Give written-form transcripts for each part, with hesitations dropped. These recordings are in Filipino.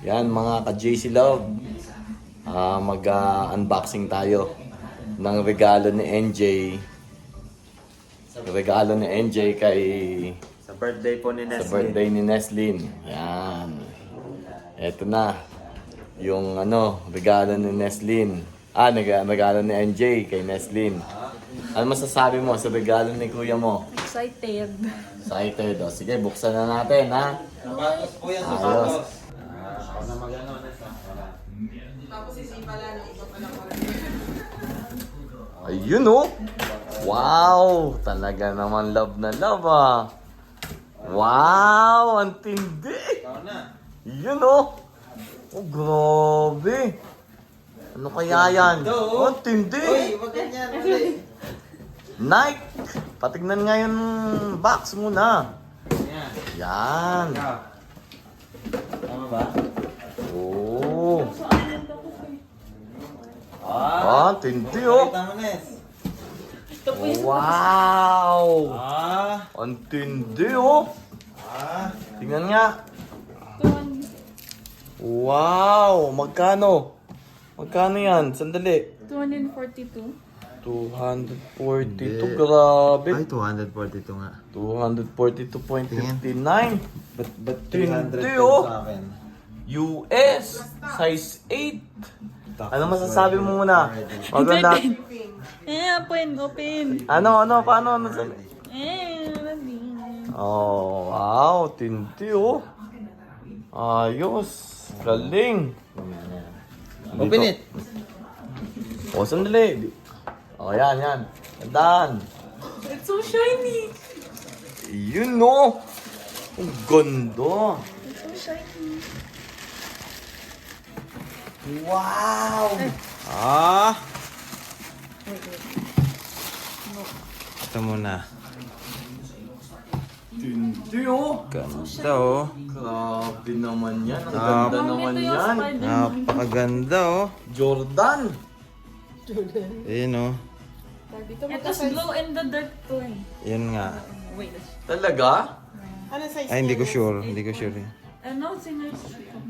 Yan mga ka-JC Love. Mag-unboxing tayo ng regalo ni NJ. Regalo ni NJ kay Sa birthday po ni Nestle. sa birthday ni Neslin. Yan. Eto na. Yung regalo ni Neslin. Regalo ni NJ kay Neslin. Ano masasabi mo sa regalo ni kuya mo? Excited. Excited. O, sige, buksan na natin, ha? Sapatos po yan, Ayos. sapatos. Ako na mag-ano, Nesa. Tapos isipala ng iba pa lang Ayun, oh! Wow! Talaga naman love na love, ah! Wow! Ang tindi! Ikaw na. Yun, oh! Oh, grabe! Ano kaya yan? Oh, ang tindi! Uy, wag ganyan, mali. Nike! Patignan nga yung box muna. Yan. Yan! Ikaw. Tama ba? Oh! Ah! Tindi, oh! Pakita mo, Nes. Wow! Ah! Ang tindi, oh! Ah! Tingnan nga. Wow! Magkano? Magkano yan? Sandali. 242. 242. Grabe. 242 nga. 242.59. Ba't Tindi, 300 oh. sa akin? US. Size 8. Ano masasabi mo muna? Maganda. Open. Paano? Ready. Oh, wow. Tindi, oh. Ayos. Galing. Open it. O, sandali. O, yan. Tandaan. It's so shiny. Yun, no. Ang ganda. It's so shiny. Wow. Ah! Wait. Ito muna. Tindi, oh. Ganda, oh. Grabe naman yan. Ang Ah, ganda naman yan. Napakaganda, oh. Jordan. Ayun, oh. Ito's glow in the dark to eh. Yan nga. Wait. Talaga? Ano size Ay, hindi ko niya? sure. Hindi ko sure. Singers.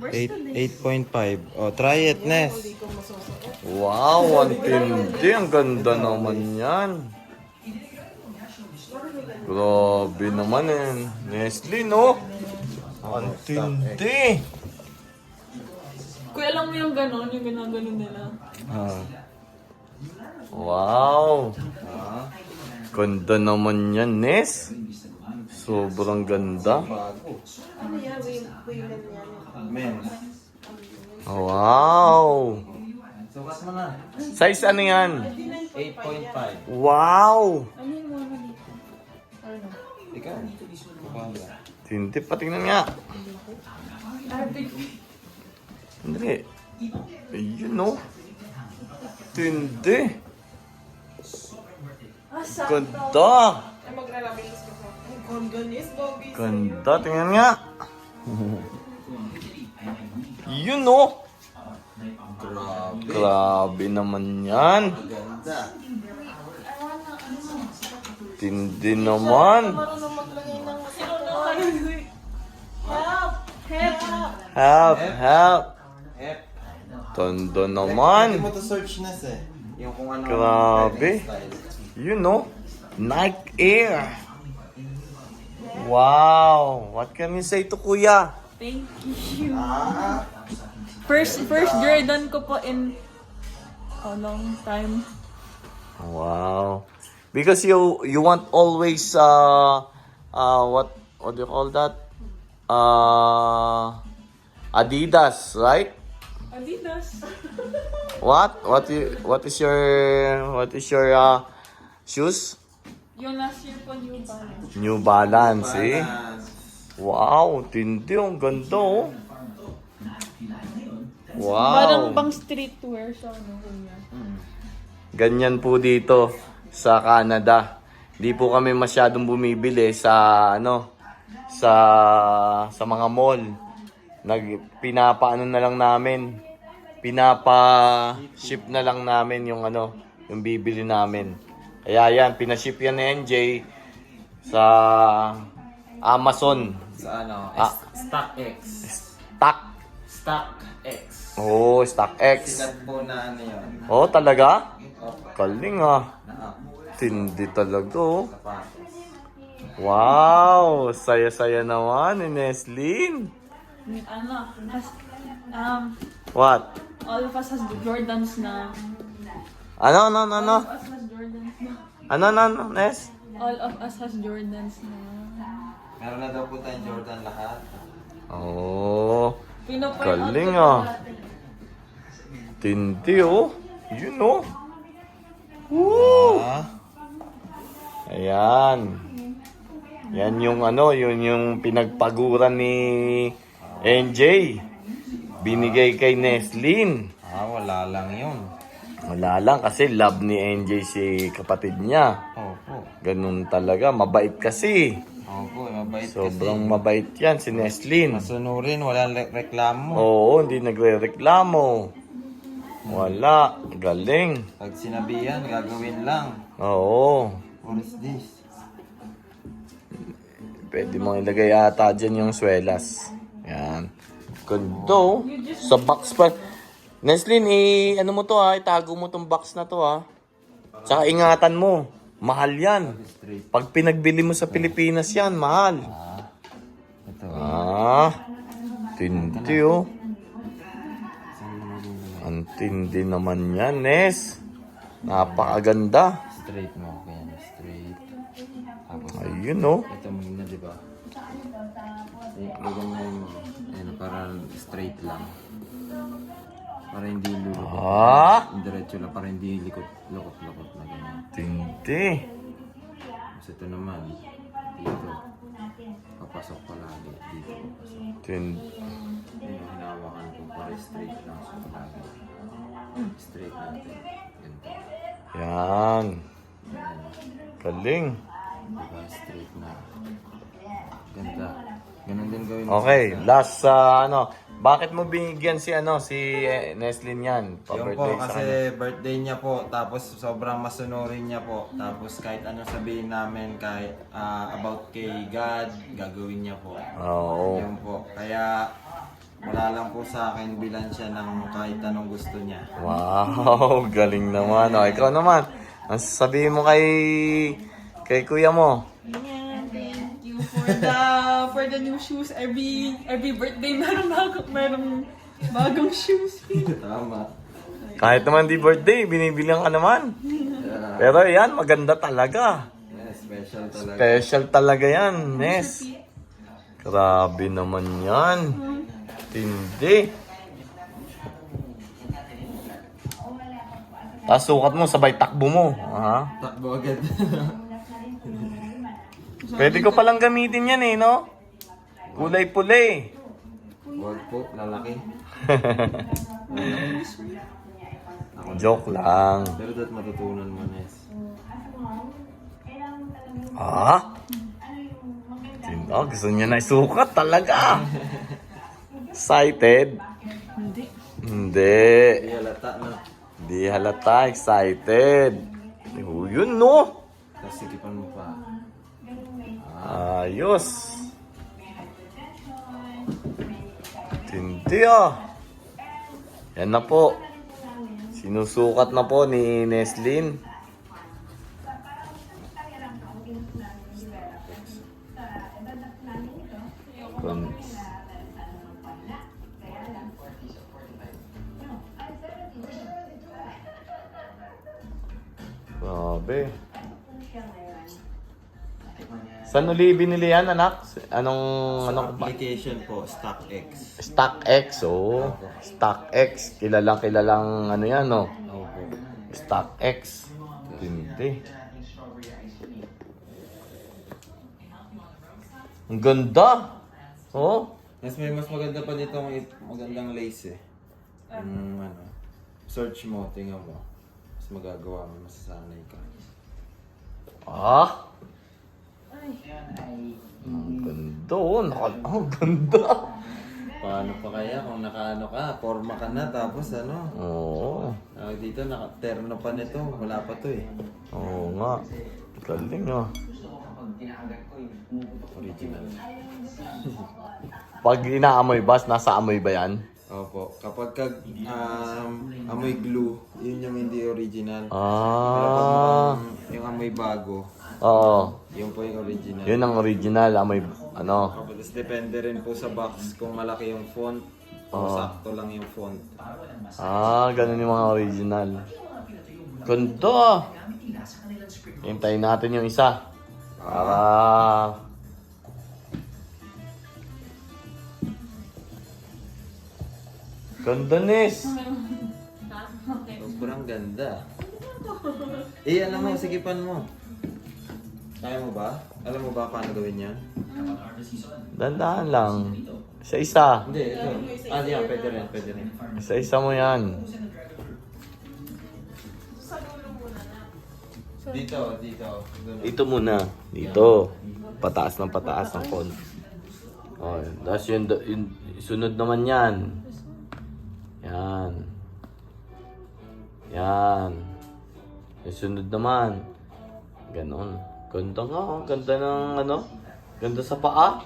Where's the link? 8.5. Oh, try it, Nes. Hindi ko masusuot. Wow, ang tindi. Ang ganda naman yan. Grabe naman eh. Nestle, no? Ang tindi. Kuya, alam mo yung gano'n, yung ginagano nila. Ah. Wow. Ganda naman yan, Nes. Sobrang ganda. Ano yan? Women yan. Men. Wow. Sukat mo na. Size ano yan? 8.5. Wow. Ano yung mga dito? Ano? Ikaw. Kupanga. Tindi, patingnan nga. Hindi. Ayun, no? Tindi. Ganda. Ay, maglalabilis ko sa ay, Gondonis, Bobby. Ganda, tingnan nga. Yun, no? Grabe naman yan. Ganda. Tindi naman. Marunong maglagay ng Help. Hep. Tondo Hindi naman. mo to search, Nes, eh. Yung kung ano. Grabe. style. You know, Nike Air. Wow. What can you say to kuya? Thank you. Ah. First Jordan ko po in a long time. Wow. Because you want always what do you call that? Adidas, right? Adidas. What is your shoes? Yung last year po, New Balance. New Balance, eh? Balance. Wow, tindi, ang ganda, oh. Parang Wow. pang streetwear siya, no, kuya? Ganyan po dito sa Canada. Di po kami masyadong bumibili sa sa mga mall. Pinapaano na lang namin. Pinapa-ship na lang namin yung yung bibili namin. Kaya yan, pinaship yan ni NJ sa Amazon. Sa Ah. StockX. Stock Stock X. Oh, Stock X. Sikat po na ano yun. Oh, talaga? Opo. Galing ah. Na-up. Tindi talaga oh. Sapatos. Wow! Saya-saya naman ni Neslin. Ano, has, What? all of us has Jordans na. Ano? All of us has Jordans na. Ano, Nes? All of us has Jordans na. Meron na daw po tayong Jordan lahat. Oh, Pino-point galing out ko ah. dati. Tindi oh. Yun oh. Woo! Ayan. Yan yung ano, yun yung pinagpaguran ni NJ. Binigay kay Neslin. Wala lang yun. Wala lang kasi love ni NJ si kapatid niya. Opo. Ganun talaga, mabait kasi. Opo, mabait Sobrang kasi. mabait yan si Neslin. Masunurin, walang reklamo. Oo, hindi nagre-reklamo. Wala, galing. Pag sinabihan, gagawin lang. Oo. What is this? Pwede mong ilagay ata dyan yung swelas. Yan. Ganda. Sa box pa. Neslin, ano mo to ha? Itago mo tong box na to ha. Tsaka ingatan mo. Mahal yan. Straight. Pag pinagbili mo sa Pilipinas yan, mahal. Ito. Tindi oh. Ang tindi naman yan, Nes. Napakaganda. Straight mo. Kaya straight. Tapos, Ayun oh. ito muna, di ba? Gagawin mo. Ayun, para straight lang. Para hindi lulukot. Diretso lang, para hindi likot-likot na ganyan. Tindi. Tapos ito naman, dito. Papasok palagi. Dito papasok. Tindi. Yung hinawakan ko para straight lang siya palagi. Straight natin. Ganito. Yan. Ayan. Galing. Diba? Straight na. Ganda. Ganun din gawin mo Okay, sa isa. last ano. Bakit mo binigyan si Neslin yan? Yung po, Pa-birthday sa kasi kanya. birthday niya po, tapos sobrang masunurin niya po. Tapos kahit ano sabihin namin, kahit about kay God, gagawin niya po. Oo. Yun po. Kaya wala lang po sa akin, bilan siya ng kahit anong gusto niya. Wow, galing naman. O, ikaw naman. Ang sasabihin mo kay kuya mo? Yeah, thank you for the new shoes. Every birthday merong bagong shoes. Tama. Kahit naman di birthday, binibilang ka naman. Pero yan, maganda talaga. Yeah, special talaga. Special talaga yan, Nes. Grabe naman yan. Tindi. Tapos sukat mo, sabay takbo mo. Aha. Takbo agad. Pwede ko palang gamitin yan eh, no? Kulay puli. Wag po, lalaki. Joke lang. Pero dapat matutunan mo, Nes. Gusto niya na isukat talaga. Excited? Hindi. Hindi. Hindi halata na. Di halata, excited. Yun, no? Tapos sikipan mo pa. Ayos. Tindi ah. Yan na po. Sinusukat na po ni Neslin. Grabe. Saan uli binili yan, anak? Anong Application po, StockX. StockX, oh. StockX. Kilalang ano yan, no? Opo. StockX. Hindi. Ang ganda. Oh. Mas may mas maganda pa dito magandang lace eh. Search mo, tingnan mo. Mas magagawa mo, masasanay ka. Ang ganda, oh. Ang ganda. Paano pa kaya kung nakaano ka, forma ka na, tapos ano? Oo. Dito, naka-terno pa nito. Wala pa to eh. Oo nga. Galing, oh. Original. Pag inaamoy ba, nasa amoy ba yan? Opo. Kapag amoy glue, yun yung hindi original. Pero pag yung amoy bago, Oo. yun po yung original. Yun ang original. Amoy, ano. Opo, tapos depende rin po sa box kung malaki yung font o sakto lang yung font. Ganun yung mga original. Ganda. Hintayin natin yung isa. Para... Ganda, Nes. Sobrang ganda. Alam mo, sigipan mo. Kaya mo ba? Alam mo ba paano gawin yan? Dandaan lang. Isa-isa. Hindi, ito. Yan, pwede rin, pwede rin. Isa-isa mo yan. Dito, dito. Doon. Dito muna. Dito. Pataas ng phone. Oh, tapos yung sunod naman yan. Yan. Yan. Yung sunod naman. Ganon. Ganda nga. Ganda ng ano. Ganda sa paa.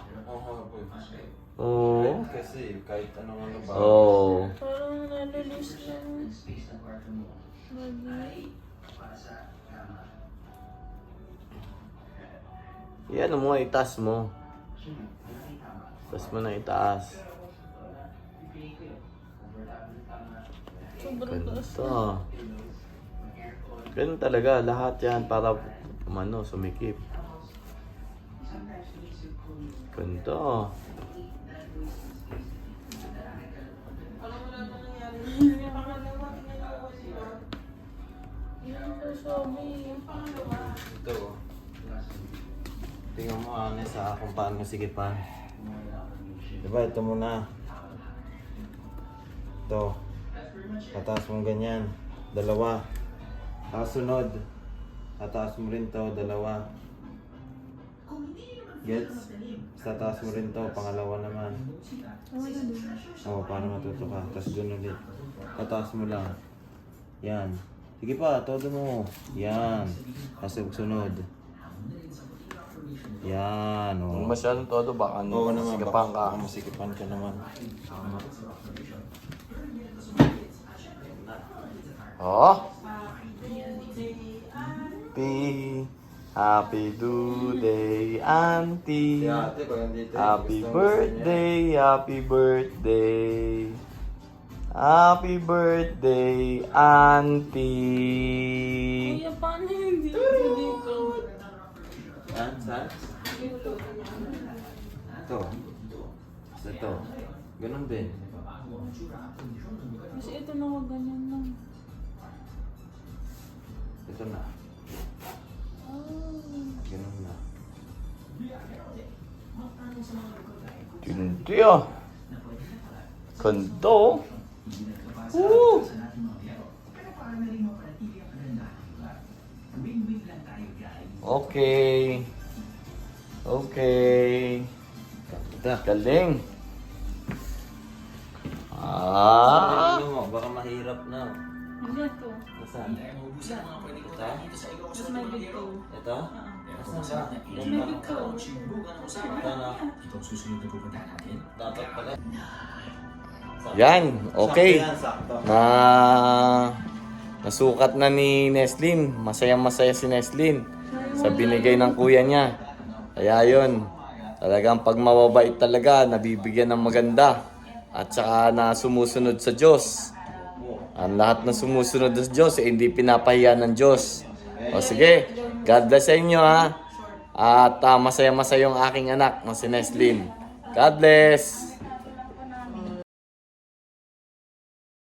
Oo. Kasi kahit anong ano ba. Oo. Parang nalalis lang. Yan mo, itaas mo. Itaas mo na itaas. Sobrang taas. Ganda. Ganun talaga. Lahat yan para sumikip. Ganda. Ito. Tingnan mo kung paano sigipan. Diba, ito muna. Ito. Pataas mo ganyan. Dalawa. Tapos sunod. Tataas mo rin to, dalawa. Gets? Tataas mo rin to, pangalawa naman. Oo, para matuto ka. Tapos dun ulit. Tataas mo lang. Yan. Sige pa, todo mo. Yan. Tapos sunod. Yan. Kung Oh. masyadong todo, baka Oo naman, sigapan ka. baka masikipan ka naman. Tama. Oh. Happy birthday, Auntie. Si ate, pag nandito, Happy gusto mo birthday, happy birthday. Happy birthday, Auntie. Kuya, paano hindi dito? Saan? Saan? Ito. Ito. Ganun din. Kasi ito na ako ganyan lang. Ito na. Ganun na. Hindi ah. Ganda oh. Woo! Okay. Okay. Ito. Galing. Ano mo? Baka mahirap na. Hindi ito. Nasaan? Ito? Just my big toe. Ito? Nasaan ba? Just my big toe. Ito na. Dapat pala. Yan, okay. Sakto yan, sakto. Nasukat na ni Neslin. Masaya-masaya si Neslin sa binigay ng kuya niya. Kaya yun, talagang pag mababait talaga, nabibigyan ng maganda. At saka na sumusunod sa Diyos. Ang lahat na sumusunod sa Diyos, hindi pinapahiya ng Diyos. O sige, God bless sa inyo ha. At masaya-masaya yung aking anak na si Neslin. God bless!